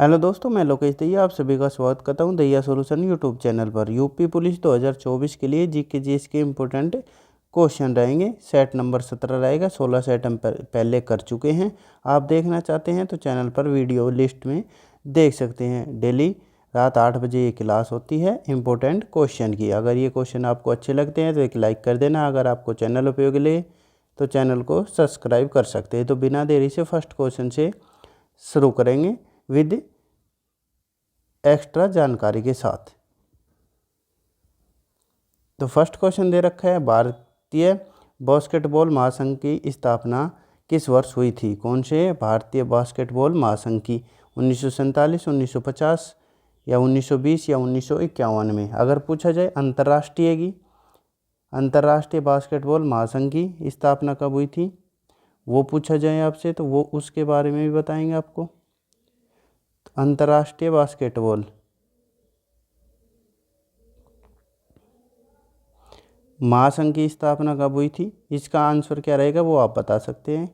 Hello दोस्तों, मैं लोकेश दहिया आप सभी का स्वागत करता हूं दहिया सॉल्यूशन यूट्यूब चैनल पर। यूपी पुलिस 2024 के लिए जीके जीएस के इम्पोर्टेंट क्वेश्चन रहेंगे। सेट नंबर 17 रहेगा। 16 सेट हम पहले कर चुके हैं। आप देखना चाहते हैं तो चैनल पर वीडियो लिस्ट में देख सकते हैं। डेली रात 8 बजे ये क्लास होती है इम्पोर्टेंट क्वेश्चन की। अगर ये क्वेश्चन आपको अच्छे लगते हैं तो एक लाइक कर देना। अगर आपको चैनल उपयोगी लगे तो चैनल को सब्सक्राइब कर सकते हैं। तो बिना देरी से फर्स्ट क्वेश्चन से शुरू करेंगे विद एक्स्ट्रा जानकारी के साथ। तो फर्स्ट क्वेश्चन दे रखा है, भारतीय बास्केटबॉल महासंघ की स्थापना किस वर्ष हुई थी? कौन से भारतीय बास्केटबॉल महासंघ की? 1947, 1950 या 1920 या 1951 में? अगर पूछा जाए अंतर्राष्ट्रीय बास्केटबॉल महासंघ की स्थापना कब हुई थी, वो पूछा जाए आपसे तो वो उसके बारे में भी बताएंगे आपको। अंतर्राष्ट्रीय बास्केटबॉल महासंघ की स्थापना कब हुई थी, इसका आंसर क्या रहेगा वो आप बता सकते हैं।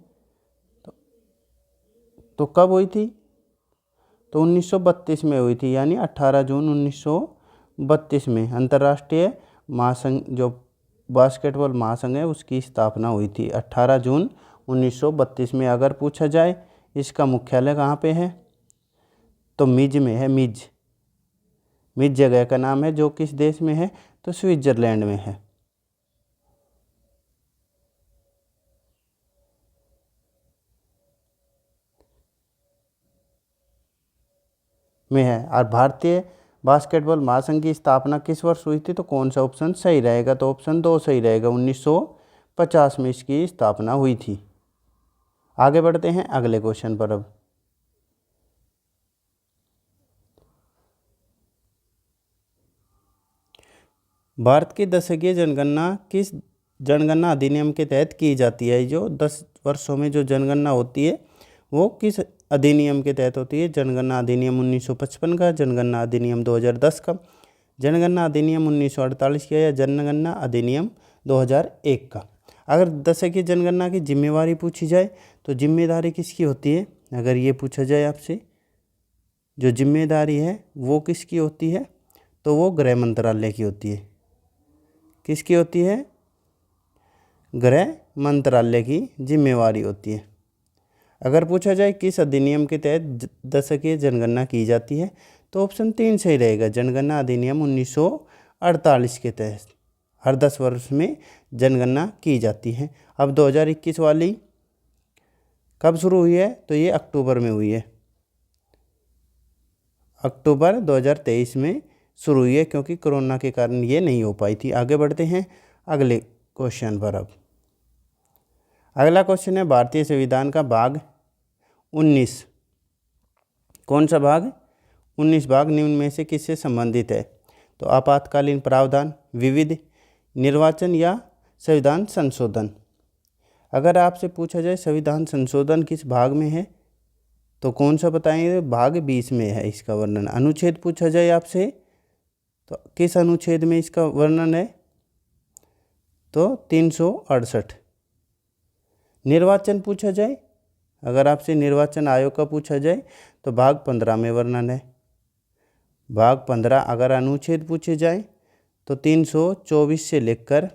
तो कब हुई थी? तो 1932 में हुई थी, यानी 18 जून 1932 में अंतर्राष्ट्रीय महासंघ जो बास्केटबॉल महासंघ है उसकी स्थापना हुई थी 18 जून 1932 में। अगर पूछा जाए इसका मुख्यालय कहाँ पे है, तो मिज में है। मिज जगह का नाम है, जो किस देश में है, तो स्विट्जरलैंड में है। और भारतीय बास्केटबॉल महासंघ की स्थापना किस वर्ष हुई थी, तो कौन सा ऑप्शन सही रहेगा? तो ऑप्शन 2 सही रहेगा। 1950 में इसकी स्थापना हुई थी। आगे बढ़ते हैं अगले क्वेश्चन पर। अब भारत की 10वीं जनगणना किस जनगणना अधिनियम के तहत की जाती है? जो 10 वर्षों में जो जनगणना होती है वो किस अधिनियम के तहत होती है? जनगणना अधिनियम 1955 का, जनगणना अधिनियम 2010 का, जनगणना अधिनियम 1948 का, या जनगणना अधिनियम 2001 का? अगर 10वीं जनगणना की जिम्मेवारी पूछी जाए तो जिम्मेदारी किसकी होती है? अगर ये पूछा जाए आपसे जो जिम्मेदारी है वो किसकी होती है, तो वो गृह मंत्रालय की होती है। किसकी होती है? गृह मंत्रालय की जिम्मेवारी होती है। अगर पूछा जाए किस अधिनियम के तहत 10वीं जनगणना की जाती है, तो ऑप्शन 3 सही रहेगा। जनगणना अधिनियम 1948 के तहत हर 10 वर्ष में जनगणना की जाती है। अब 2021 वाली कब शुरू हुई है, तो ये अक्टूबर में हुई है। अक्टूबर 2023 में शुरू हुई है, क्योंकि कोरोना के कारण ये नहीं हो पाई थी। आगे बढ़ते हैं अगले क्वेश्चन पर। अब अगला क्वेश्चन है, भारतीय संविधान का भाग 19, कौन सा भाग? 19 भाग निम्न में से किससे संबंधित है? तो आपातकालीन प्रावधान, विविध, निर्वाचन या संविधान संशोधन? अगर आपसे पूछा जाए संविधान संशोधन किस भाग में है, तो कौन सा बताएंगे? भाग 20 में है इसका वर्णन। अनुच्छेद पूछा जाए आपसे तो किस अनुच्छेद में इसका वर्णन है, तो 368। निर्वाचन पूछा जाए, अगर आपसे निर्वाचन आयोग का पूछा जाए तो भाग 15 में वर्णन है। भाग 15। अगर अनुच्छेद पूछे जाए तो 324 से लेकर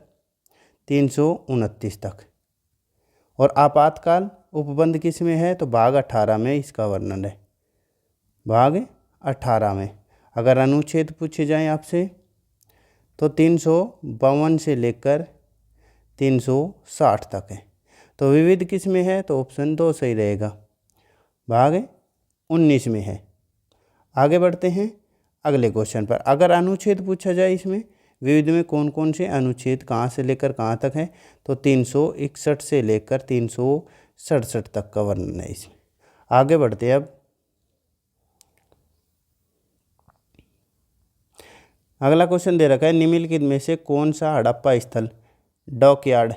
329 तक। और आपातकाल उपबंध किस में है, तो भाग 18 में इसका वर्णन है। भाग 18 में। अगर अनुच्छेद पूछे जाएं आपसे तो 352 से लेकर 360 तक है। तो विविध किस में है, तो ऑप्शन 2 सही रहेगा। भाग 19 में है। आगे बढ़ते हैं अगले क्वेश्चन पर। अगर अनुच्छेद पूछा जाए इसमें विविध में कौन कौन से अनुच्छेद कहाँ से लेकर कहाँ तक है, तो 361 से लेकर 367 तक का वर्णन है इसमें। आगे बढ़ते हैं। अब अगला क्वेश्चन दे रखा है, निम्नलिखित में से कौन सा हड़प्पा स्थल डॉकयार्ड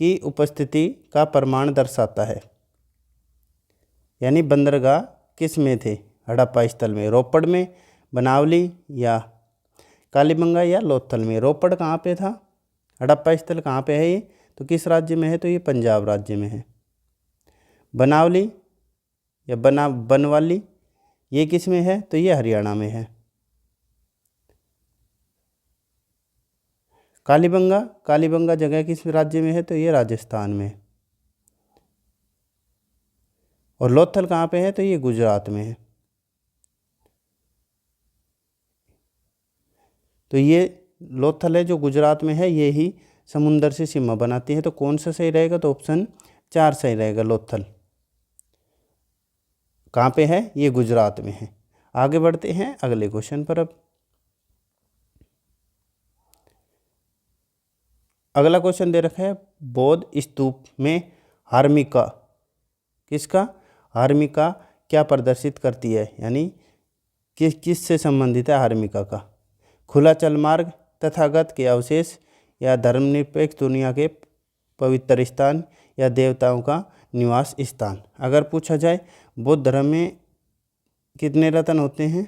की उपस्थिति का प्रमाण दर्शाता है? यानी बंदरगाह किस में थे हड़प्पा स्थल में? रोपड़ में, बनावली या कालीबंगा या लोथल में? रोपड़ कहाँ पे था? हड़प्पा स्थल कहाँ पे है ये, तो किस राज्य में है, तो ये पंजाब राज्य में है। बनावली या बनवाली ये किस में है? तो ये हरियाणा में है। कालीबंगा, कालीबंगा जगह किस राज्य में है? तो ये राजस्थान में है। और लोथल कहाँ पे है? तो ये गुजरात में है। तो ये लोथल है जो गुजरात में है, ये ही समुंदर से सीमा बनाती है। तो कौन सा सही रहेगा? तो ऑप्शन 4 सही रहेगा, लोथल। कहाँ पे है? ये गुजरात में है। आगे बढ़ते हैं अगले क्वेश्चन पर। अब अगला क्वेश्चन दे रखा है, बौद्ध स्तूप में हार्मिका, किसका? हार्मिका क्या प्रदर्शित करती है, यानी किस से संबंधित है हार्मिका का? खुला चल मार्ग, तथागत के अवशेष, या धर्मनिरपेक्ष दुनिया के पवित्र स्थान, या देवताओं का निवास स्थान। अगर पूछा जाए बौद्ध धर्म में कितने रत्न होते हैं?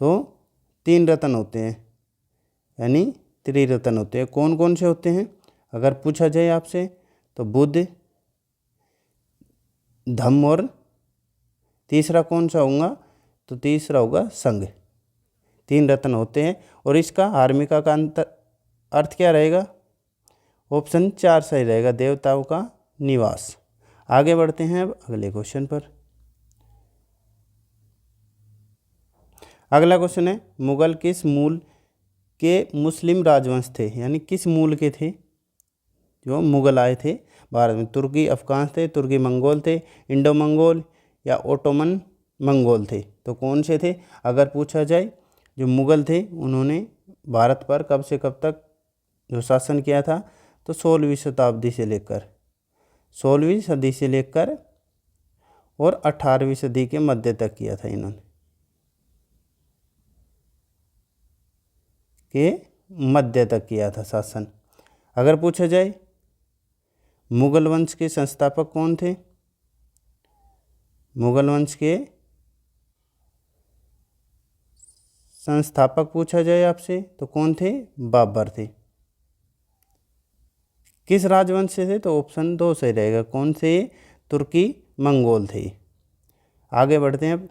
तो 3 रत्न होते हैं, यानी त्रिरत्न होते हैं। कौन कौन से होते हैं अगर पूछा जाए आपसे? तो बुद्ध, धम्म, और तीसरा कौन सा होगा? तो तीसरा होगा संघ। 3 रत्न होते हैं। और इसका हार्मिका का अर्थ क्या रहेगा? ऑप्शन 4 सही रहेगा, देवताओं का निवास। आगे बढ़ते हैं अब अगले क्वेश्चन पर। अगला क्वेश्चन है, मुगल किस मूल के मुस्लिम राजवंश थे, यानी किस मूल के थे जो मुगल आए थे भारत में? तुर्की अफगान थे, तुर्की मंगोल थे, इंडो मंगोल, या ओटोमन मंगोल थे। तो कौन से थे अगर पूछा जाए? जो मुगल थे उन्होंने भारत पर कब से कब तक जो शासन किया था? तो 16वीं शताब्दी से लेकर 16वीं सदी से लेकर और 18वीं सदी के मध्य तक किया था इन्होंने, के मध्य तक किया था शासन। अगर पूछा जाए मुगल वंश के संस्थापक कौन थे? मुगल वंश के संस्थापक पूछा जाए आपसे तो कौन थे? बाबर थे। किस राजवंश से थे? तो ऑप्शन 2 सही रहेगा, कौन से? तुर्की मंगोल थे। आगे बढ़ते हैं अब।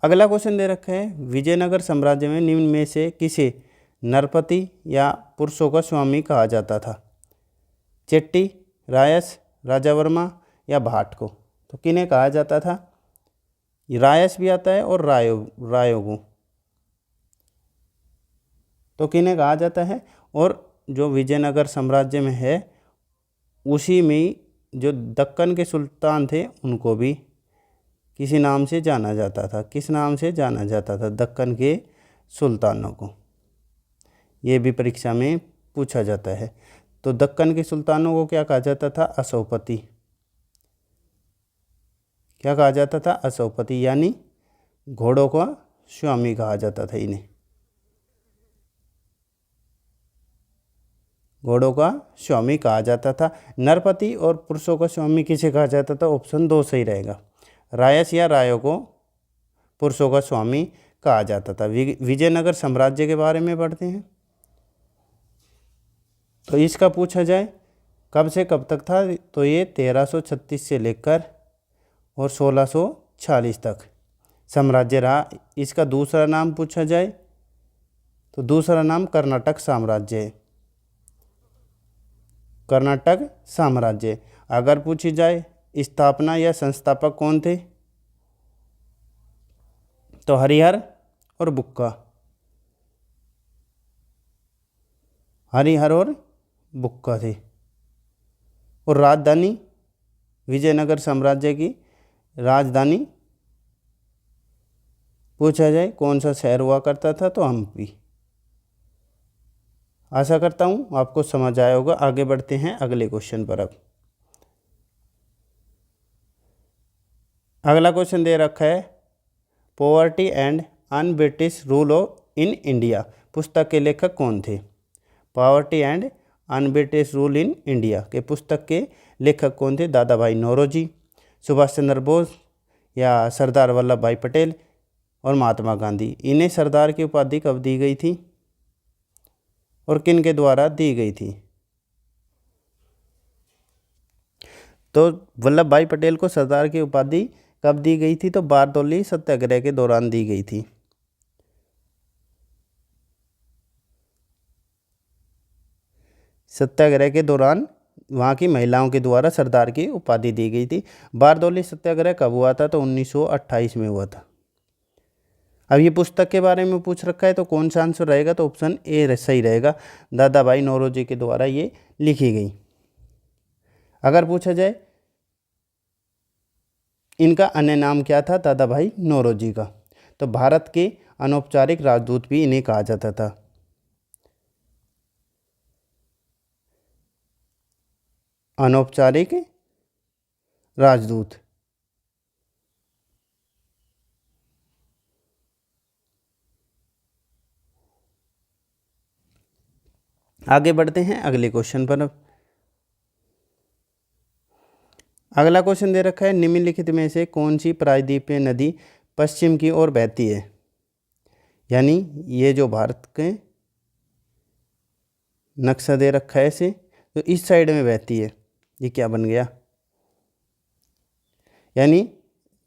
अगला क्वेश्चन दे रखा है, विजयनगर साम्राज्य में निम्न में से किसे नरपति या पुरुषों का स्वामी कहा जाता था? चेट्टी, रायस, राजावर्मा, या भाट को? तो किन्हें कहा जाता था? रायस भी आता है और रायो को, तो किन्हें कहा जाता है? और जो विजयनगर साम्राज्य में है उसी में जो दक्कन के सुल्तान थे उनको भी किसी नाम से जाना जाता था। किस नाम से जाना जाता था दक्कन के सुल्तानों को? ये भी परीक्षा में पूछा जाता है। तो दक्कन के सुल्तानों को क्या कहा जाता था? अशोकपति। क्या कहा जाता था? अशोकपति, यानी घोड़ों का स्वामी कहा जाता था इन्हें। घोड़ों का स्वामी कहा जाता था। नरपति और पुरुषों का स्वामी किसे कहा जाता था? ऑप्शन 2 सही रहेगा, रायस या रायो को पुरुषों का स्वामी कहा जाता था। विजयनगर साम्राज्य के बारे में पढ़ते हैं। तो इसका पूछा जाए कब से कब तक था? तो ये 1336 से लेकर और 1646 तक साम्राज्य रहा। इसका दूसरा नाम पूछा जाए तो दूसरा नाम कर्नाटक साम्राज्य है। कर्नाटक साम्राज्य। अगर पूछी जाए स्थापना या संस्थापक कौन थे? तो हरिहर और बुक्का। हरिहर और बुक्का थे। और राजधानी विजयनगर साम्राज्य की राजधानी पूछा जाए कौन सा शहर हुआ करता था? तो हम्पी। आशा करता हूँ आपको समझ आया होगा। आगे बढ़ते हैं अगले क्वेश्चन पर। अब अगला क्वेश्चन दे रखा है, poverty and un British rule in India पुस्तक के लेखक कौन थे? Poverty and un British rule in India के पुस्तक के लेखक कौन थे? दादा भाई नौरोजी, सुभाष चंद्र बोस, या सरदार वल्लभ भाई पटेल और महात्मा गांधी। इन्हें सरदार की उपाधि कब दी गई थी और किन के द्वारा दी गई थी? तो वल्लभ भाई पटेल को सरदार की उपाधि कब दी गई थी? तो बारदौली सत्याग्रह के दौरान दी गई थी। सत्याग्रह के दौरान वहाँ की महिलाओं के द्वारा सरदार की उपाधि दी गई थी। बारदौली सत्याग्रह कब हुआ था? तो 1928 में हुआ था। अब ये पुस्तक के बारे में पूछ रखा है, तो कौन सा आंसर रहेगा? तो ऑप्शन ए सही रहेगा, दादा भाई नौरोजी के द्वारा ये लिखी गई। अगर पूछा जाए इनका अन्य नाम क्या था दादा भाई नौरोजी का? तो भारत के अनौपचारिक राजदूत भी इन्हें कहा जाता था। अनौपचारिक राजदूत। आगे बढ़ते हैं अगले क्वेश्चन पर। अगला क्वेश्चन दे रखा है, निम्नलिखित में से कौन सी प्रायद्वीपीय नदी पश्चिम की ओर बहती है? यानी ये जो भारत के नक्शा दे रखा है इसे, तो इस साइड में बहती है। ये क्या बन गया? यानी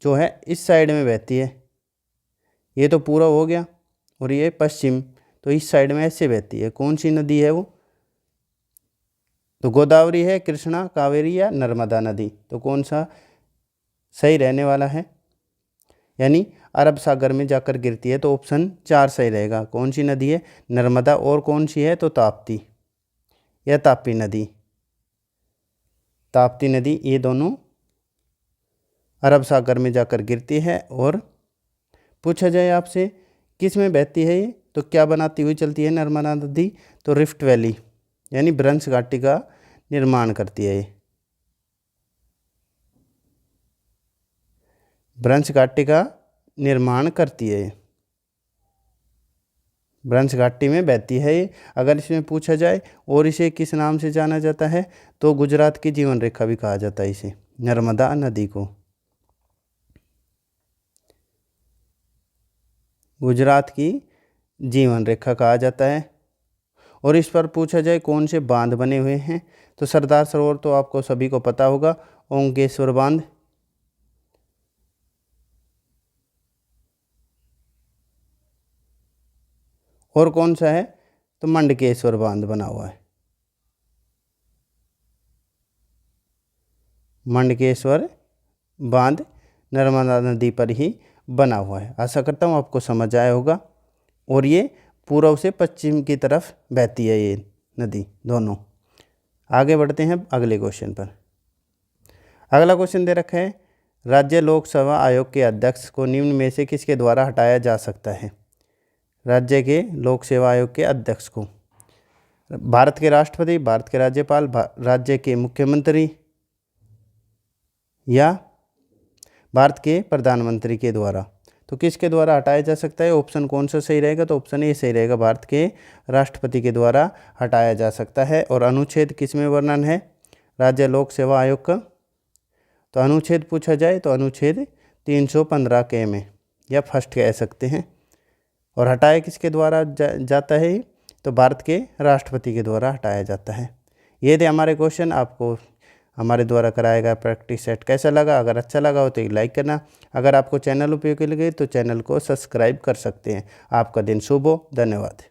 जो है इस साइड में बहती है। ये तो पूरा हो गया और ये पश्चिम, तो इस साइड में ऐसे बहती है। कौन सी नदी है वो? तो गोदावरी है, कृष्णा, कावेरी या नर्मदा नदी? तो कौन सा सही रहने वाला है? यानी अरब सागर में जाकर गिरती है, तो ऑप्शन 4 सही रहेगा। कौन सी नदी है? नर्मदा। और कौन सी है? तो ताप्ती या तापी नदी। ताप्ती नदी, ये दोनों अरब सागर में जाकर गिरती है। और पूछा जाए आपसे किस में बहती है ये, तो क्या बनाती हुई चलती है नर्मदा नदी? तो रिफ्ट वैली यानी भ्रंश घाटी का निर्माण करती है। ये भ्रंश घाटी का निर्माण करती है, भ्रंश घाटी में बहती है ये। अगर इसमें पूछा जाए और इसे किस नाम से जाना जाता है, तो गुजरात की जीवन रेखा भी कहा जाता है इसे, नर्मदा नदी को। गुजरात की जीवन रेखा कहा जाता है। और इस पर पूछा जाए कौन से बांध बने हुए हैं, तो सरदार सरोवर तो आपको सभी को पता होगा, ओंकेश्वर बांध। और कौन सा है? तो मंडकेश्वर बांध बना हुआ है। मंडकेश्वर बांध नर्मदा नदी पर ही बना हुआ है। आशा करता हूँ आपको समझ आया होगा। और ये पूर्व से पश्चिम की तरफ बहती है ये नदी दोनों। आगे बढ़ते हैं अगले क्वेश्चन पर। अगला क्वेश्चन दे रखा है, राज्य लोक सेवा आयोग के अध्यक्ष को निम्न में से किसके द्वारा हटाया जा सकता है? राज्य के लोक सेवा आयोग के अध्यक्ष को भारत के राष्ट्रपति, भारत के राज्यपाल, राज्य के मुख्यमंत्री या भारत के प्रधानमंत्री के द्वारा? तो किसके द्वारा हटाया जा सकता है? ऑप्शन कौन सा सही रहेगा? तो ऑप्शन ए सही रहेगा, भारत के राष्ट्रपति के द्वारा हटाया जा सकता है। और अनुच्छेद किस में वर्णन है राज्य लोक सेवा आयोग का? तो अनुच्छेद पूछा जाए तो अनुच्छेद 315 के में या फर्स्ट कह सकते हैं। और हटाया किसके द्वारा जाता है? तो भारत के राष्ट्रपति के द्वारा हटाया जाता है। ये थे हमारे क्वेश्चन। आपको हमारे द्वारा कराया गया प्रैक्टिस सेट कैसा लगा? अगर अच्छा लगा हो तो एक लाइक करना। अगर आपको चैनल उपयोगी लगे तो चैनल को सब्सक्राइब कर सकते हैं। आपका दिन शुभ हो। धन्यवाद।